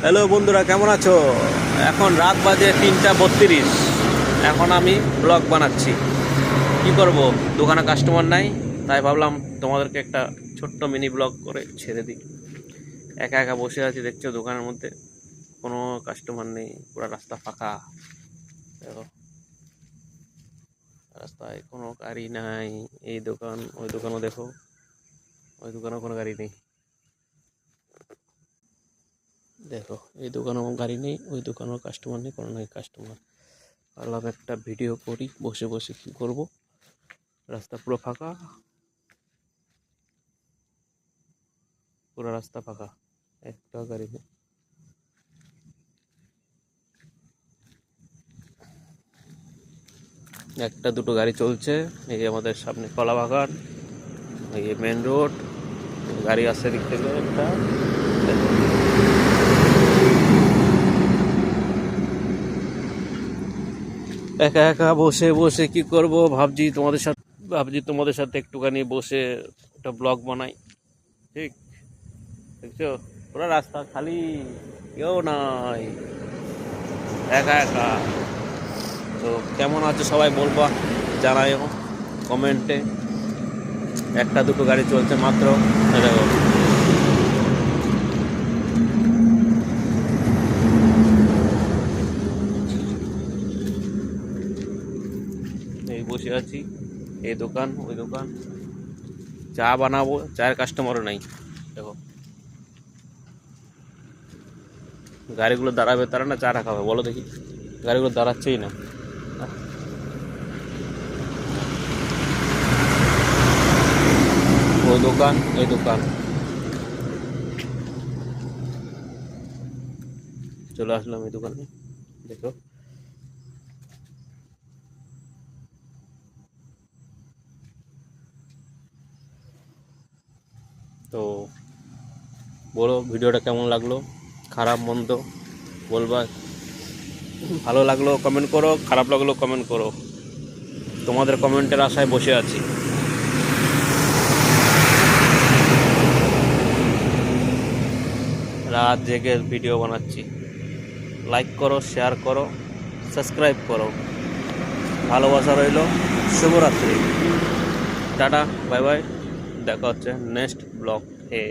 Hello বন্ধুরা, কেমন আছো? এখন রাত বাজে 3:32। এখন আমি ব্লগ বানাচ্ছি। কি করব, দোকানে কাস্টমার নাই, তাই ভাবলাম তোমাদেরকে একটা ছোট্ট মিনি ব্লগ করে ছেড়ে দিই। একা একা বসে আছি, দেখছো দোকানের মধ্যে কোনো কাস্টমার নেই, পুরো রাস্তা ফাঁকা। দেখো, রাস্তায় কোনো গাড়ি নাই। এই দোকান, ওই দোকানও দেখো, ওই দোকানেও কোনো গাড়ি নেই। দেখো, এই দোকানেও গাড়ি নেই, ওই দোকানেও কাস্টমার নেই, কোনো নাই কাস্টমার। ভাবলাম একটা ভিডিও করি বসে বসে, কি করব, রাস্তা পুরো ফাঁকা, পুরো রাস্তা ফাঁকা, একটা গাড়ি নেই। একটা দুটো গাড়ি চলছে। এই আমাদের সামনে কলা বাগান, এই মেন রোড, গাড়ি আসছে দিক থেকে একটা। একা একা বসে বসে কি করব, ভাবছি তোমাদের সাথে একটুখানি বসে একটা ব্লগ বানাই। ঠিক, দেখছো পুরো রাস্তা খালি, কেউ নাই, একা একা। তো কেমন আছো সবাই বলবা, জানাইও কমেন্টে। একটা দুটো গাড়ি চলছে মাত্র। এই দেখো, এই বসে আছি, এই দোকান ওই দোকান, চা বানাবো, চায়ের কাস্টমারও নাই। দেখো, গাড়িগুলো দাঁড়াবে তারা না চা রাখা হবে, বলো দেখি। গাড়িগুলো দাঁড়াচ্ছেই না। ওই দোকান এই দোকান, চলে আসলাম এই দোকানে। দেখো, তো বলো ভিডিওটা কেমন লাগলো, খারাপ মন্দ বলবা। ভালো লাগলো কমেন্ট করো, খারাপ লাগলো কমেন্ট করো। তোমাদের কমেন্টের আশায় বসে আছি। রাত জেগে ভিডিও বানাচ্ছি। লাইক করো, শেয়ার করো, সাবস্ক্রাইব করো। ভালোবাসা রইল। শুভরাত্রি। Tata, bye bye. দেখা হচ্ছে নেক্সট ব্লগ এ।